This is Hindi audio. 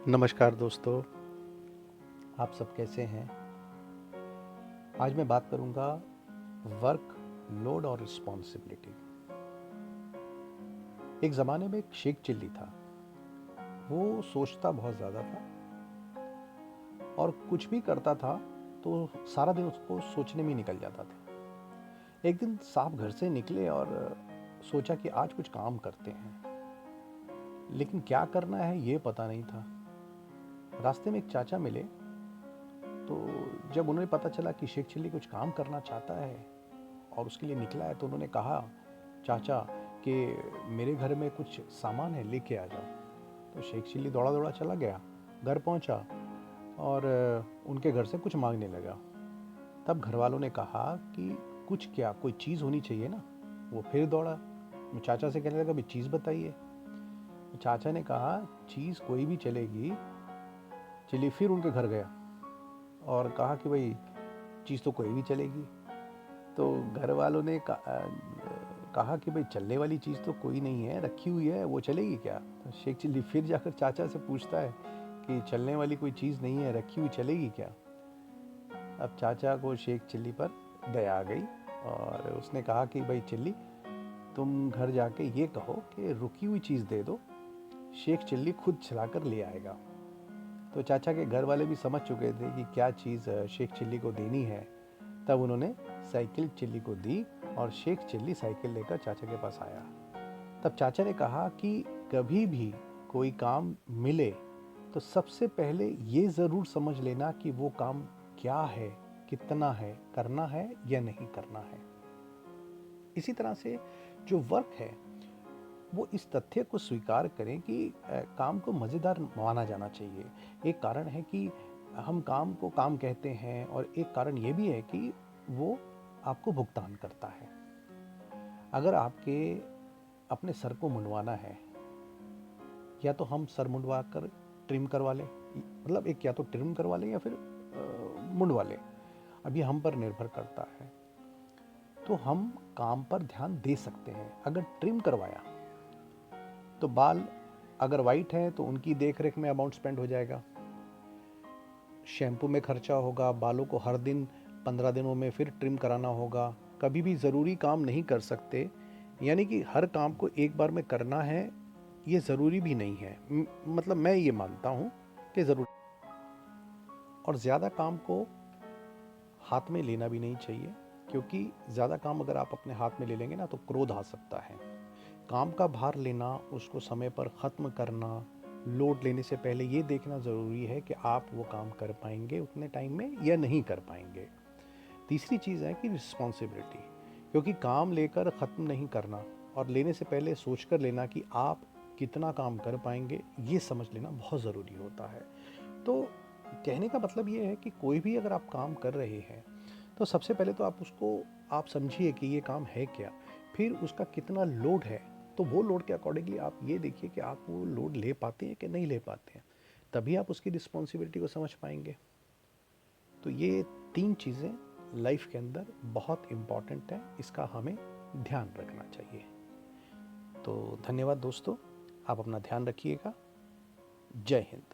नमस्कार दोस्तों, आप सब कैसे हैं। आज मैं बात करूंगा वर्क लोड और रिस्पॉन्सिबिलिटी। एक ज़माने में एक शेख चिल्ली था। वो सोचता बहुत ज़्यादा था और कुछ भी करता था तो सारा दिन उसको सोचने में ही निकल जाता था। एक दिन साहब घर से निकले और सोचा कि आज कुछ काम करते हैं, लेकिन क्या करना है ये पता नहीं था। रास्ते में एक चाचा मिले, तो जब उन्हें पता चला कि शेख चिल्ली कुछ काम करना चाहता है और उसके लिए निकला है, तो उन्होंने कहा चाचा कि मेरे घर में कुछ सामान है, लेके आ जाओ। तो शेख चिल्ली दौड़ा दौड़ा चला गया, घर पहुंचा और उनके घर से कुछ मांगने लगा। तब घर वालों ने कहा कि कुछ क्या, कोई चीज़ होनी चाहिए ना। वो फिर दौड़ा, चाचा से कहने लगा भाई चीज़ बताइए। चाचा ने कहा चीज़ कोई भी चलेगी। चिल्ली फिर उनके घर गया और कहा कि भाई चीज़ तो कोई भी चलेगी। तो घर वालों ने कहा कि भाई चलने वाली चीज़ तो कोई नहीं है, रखी हुई है, वो चलेगी क्या। तो शेख चिल्ली फिर जाकर चाचा से पूछता है कि चलने वाली कोई चीज़ नहीं है, रखी हुई चलेगी क्या। अब चाचा को शेख चिल्ली पर दया आ गई और उसने कहा कि भाई चिल्ली, तुम घर जाके ये कहो कि रुकी हुई चीज़ दे दो, शेख चिल्ली खुद चलाकर ले आएगा। तो चाचा के घर वाले भी समझ चुके थे कि क्या चीज़ शेख चिल्ली को देनी है। तब उन्होंने साइकिल चिल्ली को दी और शेख चिल्ली साइकिल लेकर चाचा के पास आया। तब चाचा ने कहा कि कभी भी कोई काम मिले तो सबसे पहले ये ज़रूर समझ लेना कि वो काम क्या है, कितना है, करना है या नहीं करना है। इसी तरह से जो वर्क है वो इस तथ्य को स्वीकार करें कि काम को मज़ेदार माना जाना चाहिए। एक कारण है कि हम काम को काम कहते हैं और एक कारण ये भी है कि वो आपको भुगतान करता है। अगर आपके अपने सर को मुंडवाना है, या तो हम सर मुंडवा कर ट्रिम करवा लें, मतलब एक या तो ट्रिम करवा लें या फिर मुंडवा लें, अब ये हम पर निर्भर करता है। तो हम काम पर ध्यान दे सकते हैं। अगर ट्रिम करवाया तो बाल अगर वाइट हैं तो उनकी देख रेख में अमाउंट स्पेंड हो जाएगा, शैम्पू में खर्चा होगा, बालों को हर दिन 15 दिनों में फिर ट्रिम कराना होगा। कभी भी ज़रूरी काम नहीं कर सकते, यानी कि हर काम को एक बार में करना है ये ज़रूरी भी नहीं है। मतलब मैं ये मानता हूँ कि ज़रूरी, और ज़्यादा काम को हाथ में लेना भी नहीं चाहिए, क्योंकि ज़्यादा काम अगर आप अपने हाथ में ले लेंगे ना तो क्रोध आ सकता है। काम का भार लेना, उसको समय पर ख़त्म करना, लोड लेने से पहले ये देखना ज़रूरी है कि आप वो काम कर पाएंगे उतने टाइम में या नहीं कर पाएंगे। तीसरी चीज़ है कि रिस्पॉन्सिबिलिटी, क्योंकि काम लेकर ख़त्म नहीं करना और लेने से पहले सोच कर लेना कि आप कितना काम कर पाएंगे, ये समझ लेना बहुत ज़रूरी होता है। तो कहने का मतलब ये है कि कोई भी अगर आप काम कर रहे हैं तो सबसे पहले तो आप समझिए कि ये काम है क्या, फिर उसका कितना लोड है। तो वो लोड के अकॉर्डिंगली आप ये देखिए कि आप वो लोड ले पाते हैं कि नहीं ले पाते हैं, तभी आप उसकी रिस्पॉन्सिबिलिटी को समझ पाएंगे। तो ये 3 चीज़ें लाइफ के अंदर बहुत इम्पॉर्टेंट हैं, इसका हमें ध्यान रखना चाहिए। तो धन्यवाद दोस्तों, आप अपना ध्यान रखिएगा। जय हिंद।